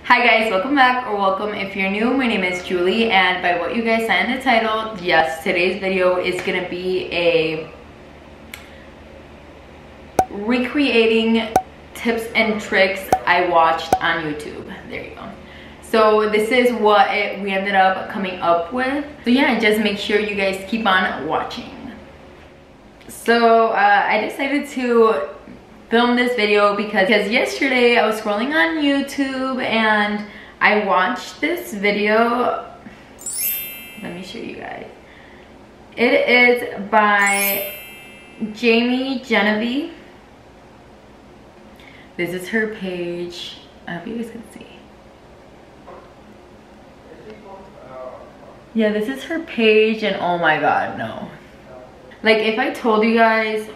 Hi guys, welcome back or welcome if you're new. My name is Julie, and by what you guys saw in the title, yes, today's video is gonna be a recreating tips and tricks I watched on YouTube. There you go. So this is what we ended up coming up with. So yeah, just make sure you guys keep on watching. So I decided to film this video because yesterday I was scrolling on YouTube and I watched this video. Let me show you guys. It is by Jamie Genevieve. This is her page. I hope you guys can see. Yeah, this is her page, and oh my god, no. Like, if I told you guys,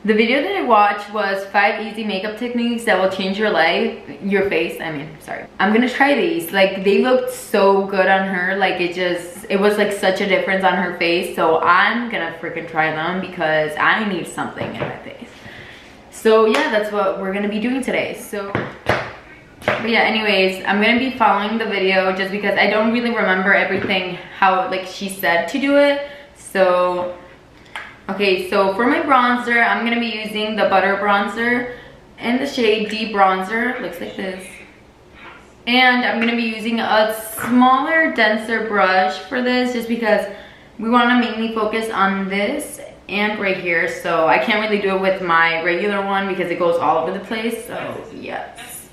the video that I watched was 5 easy makeup techniques that will change your life, your face, sorry. I'm gonna try these. Like, they looked so good on her. Like, it was like such a difference on her face. So I'm gonna freaking try them because I need something in my face. So yeah, that's what we're gonna be doing today. So, but yeah, anyways, I'm gonna be following the video just because I don't really remember everything how like she said to do it. So okay, so for my bronzer, I'm gonna be using the Butter Bronzer in the shade Deep Bronzer. Looks like this. And I'm gonna be using a smaller, denser brush for this just because we wanna mainly focus on this and right here. So I can't really do it with my regular one because it goes all over the place. So yes.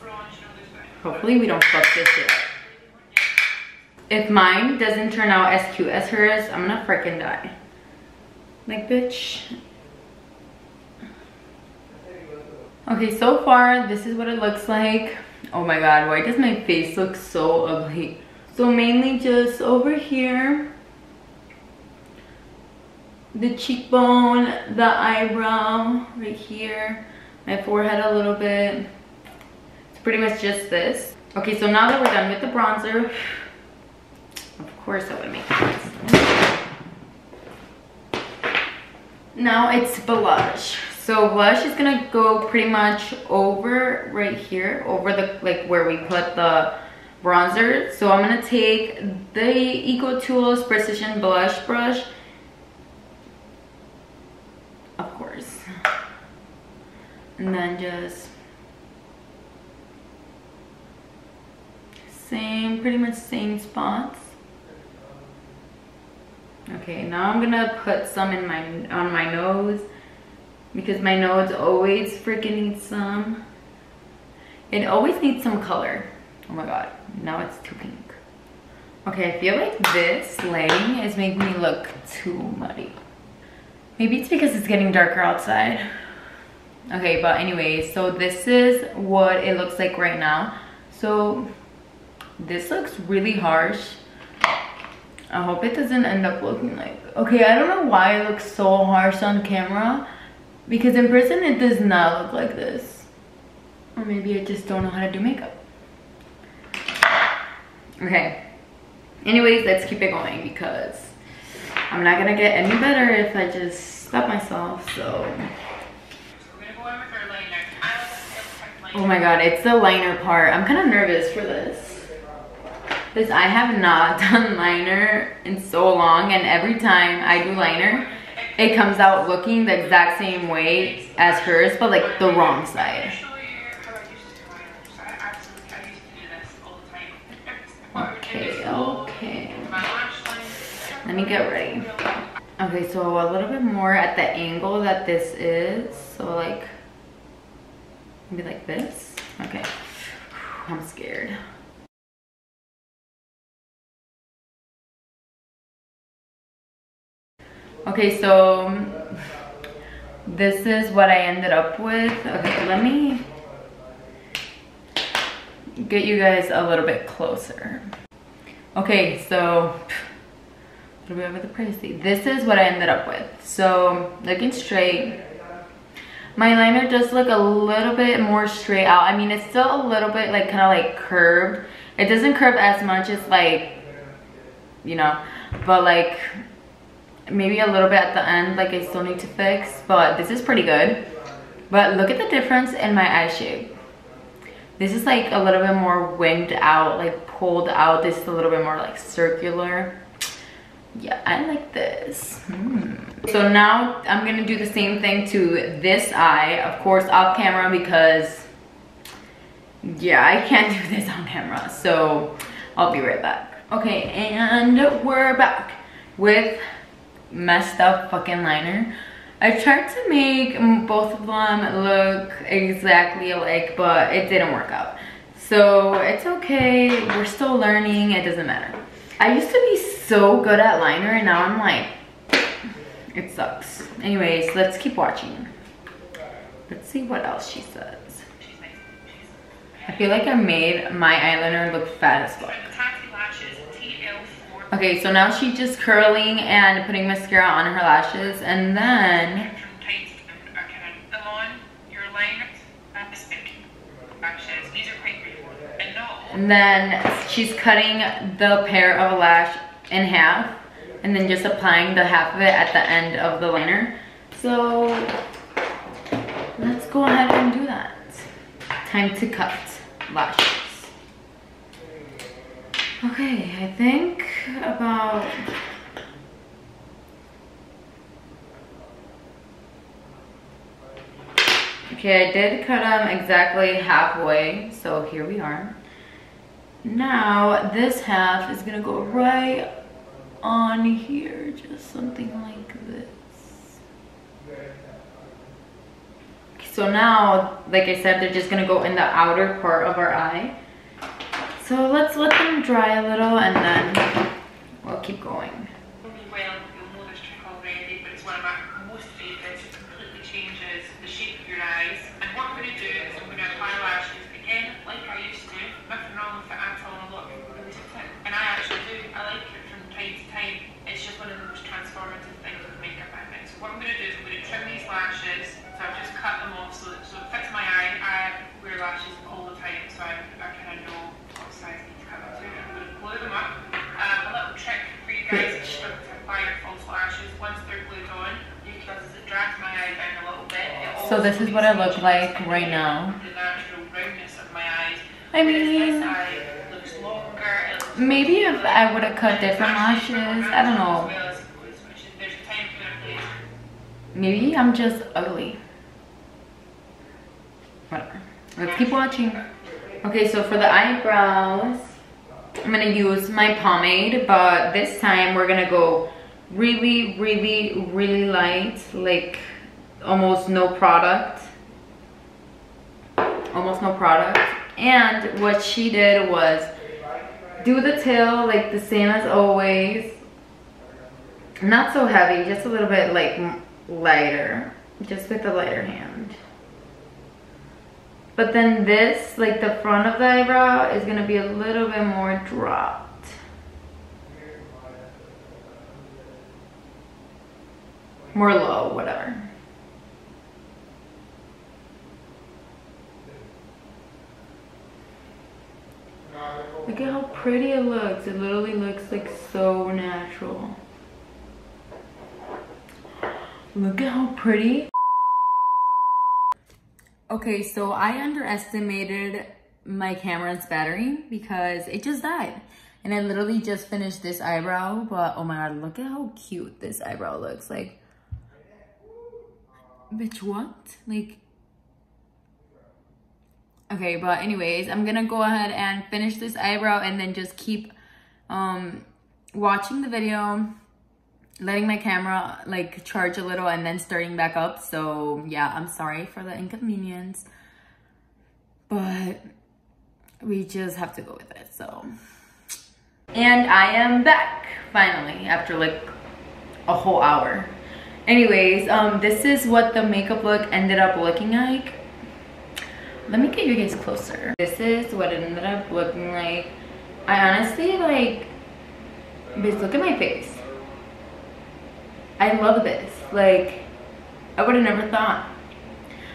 Hopefully we don't fuck this shit up. If mine doesn't turn out as cute as hers, I'm gonna freaking die. Like, bitch. Okay, so far this is what it looks like. Oh my god, why does my face look so ugly? So mainly just over here, the cheekbone, the eyebrow right here, my forehead a little bit. It's pretty much just this. Okay, so now that we're done with the bronzer, of course I would make this. Now it's blush. So blush is gonna go pretty much over right here, over the like where we put the bronzer. So I'm gonna take the Eco Tools Precision Blush Brush, of course, and then just pretty much same spots. Okay, now I'm gonna put some in on my nose because my nose always freaking needs some. It always needs some color. Oh my god, now it's too pink. Okay, I feel like this lighting is making me look too muddy. Maybe it's because it's getting darker outside. Okay, but anyways, so this is what it looks like right now. So this looks really harsh. I hope it doesn't end up looking like... Okay, I don't know why it looks so harsh on camera, because in person it does not look like this. Or maybe I just don't know how to do makeup. Okay. Anyways, let's keep it going because I'm not gonna get any better if I just stop myself, so... Oh my god, it's the liner part. I'm kind of nervous for this. Because I have not done liner in so long, and every time I do liner, it comes out looking the exact same way as hers, but like the wrong side. Okay, okay. Let me get ready. Okay, so a little bit more at the angle that this is. So like, maybe like this. Okay, I'm scared. Okay, so this is what I ended up with. Okay, let me get you guys a little bit closer. Okay, so a little bit over the pricey. This is what I ended up with. So looking straight, my liner does look a little bit more straight out. I mean, it's still a little bit like kind of like curved. It doesn't curve as much as like, you know, but like maybe a little bit at the end, like I still need to fix, but this is pretty good. But look at the difference in my eye shape. This is like a little bit more winged out, like pulled out. This is a little bit more like circular. Yeah, I like this. So now I'm gonna do the same thing to this eye, of course off camera, because yeah, I can't do this on camera. So I'll be right back. Okay, and we're back with messed up fucking liner. I tried to make both of them look exactly alike, but it didn't work out. So it's okay, we're still learning, it doesn't matter. I used to be so good at liner and now I'm like, it sucks. Anyways, let's keep watching. Let's see what else she says. I feel like I made my eyeliner look fat as fuck. Okay, so now she's just curling and putting mascara on her lashes, and then she's cutting the pair of lash in half and then just applying the half of it at the end of the liner. So let's go ahead and do that. Time to cut lashes. Okay, I think about okay, I did cut them exactly halfway, so here we are. Now this half is gonna go right on here, just something like this. Okay, so now, like I said, they're just gonna go in the outer part of our eye. So let's let them dry a little and then we'll keep going. Well, you'll know this trick already, but it's one of my most favourites. It completely changes the shape of your eyes. And what I'm going to do is I'm going to apply lashes again, like I used to. Nothing wrong with it at all. Look, really tip. And I actually do. I like it from time to time. It's just one of the most transformative things with makeup, I think. So what I'm going to do is I'm going to trim these lashes. So I've just cut them off so it fits my eye. I wear lashes all the time, so I kind of know what size I need to cut them to. I'm going to glue them up. A little trick for you guys is to apply your false lashes. Once they're glued on, you can just drag my eye down a little bit. So this is what I look like right now. The natural roundness of my eyes. I mean, this eye looks longer. Maybe if I would have cut different lashes, I don't know. Maybe I'm just ugly. Whatever. Let's keep watching. Okay, so for the eyebrows, I'm gonna use my pomade, but this time we're gonna go really, really, really light, like almost no product. Almost no product. And what she did was do the tail like the same as always. Not so heavy, just a little bit like lighter, just with a lighter hand. But then this, like the front of the eyebrow, is gonna be a little bit more dropped. More low, whatever. Look at how pretty it looks. It literally looks like so natural. Look at how pretty. Okay, so I underestimated my camera's battery because it just died. And I literally just finished this eyebrow, but oh my god, look at how cute this eyebrow looks. Like, bitch, what? Like, okay, but anyways, I'm gonna go ahead and finish this eyebrow and then just keep watching the video, letting my camera like charge a little and then starting back up. So yeah, I'm sorry for the inconvenience, but we just have to go with it. So, and I am back finally after like a whole hour. Anyways, this is what the makeup look ended up looking like. Let me get you guys closer. This is what it ended up looking like. I honestly, like, bitch, look at my face. I love this. Like, I would have never thought.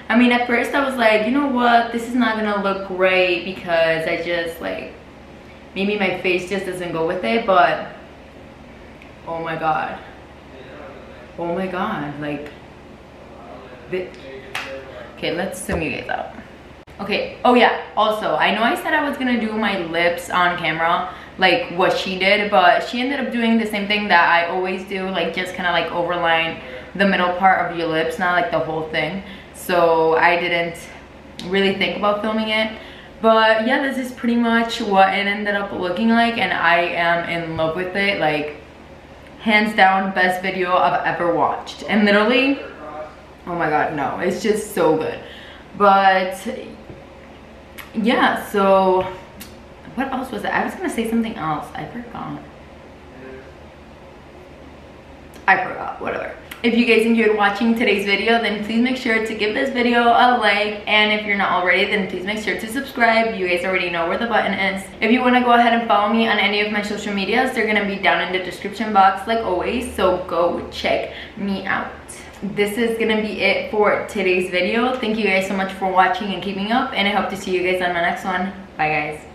I mean, at first I was like, you know what? This is not gonna look great because I just, like, maybe my face just doesn't go with it, but oh my god. Oh my god, like, okay, let's zoom you guys out. Okay, oh yeah, also, I know I said I was gonna do my lips on camera, like what she did, but she ended up doing the same thing that I always do, like just kind of like overline the middle part of your lips, not like the whole thing. So I didn't really think about filming it. But yeah, this is pretty much what it ended up looking like, and I am in love with it. Like, hands down, best video I've ever watched. And literally, oh my god, no, it's just so good. But yeah, so what else was it? I was gonna say something else. I forgot, whatever. If you guys enjoyed watching today's video, then please make sure to give this video a like, and if you're not already, then please make sure to subscribe. You guys already know where the button is. If you want to go ahead and follow me on any of my social medias, they're gonna be down in the description box like always, so go check me out. This is gonna be it for today's video. Thank you guys so much for watching and keeping up, and I hope to see you guys on my next one. Bye guys.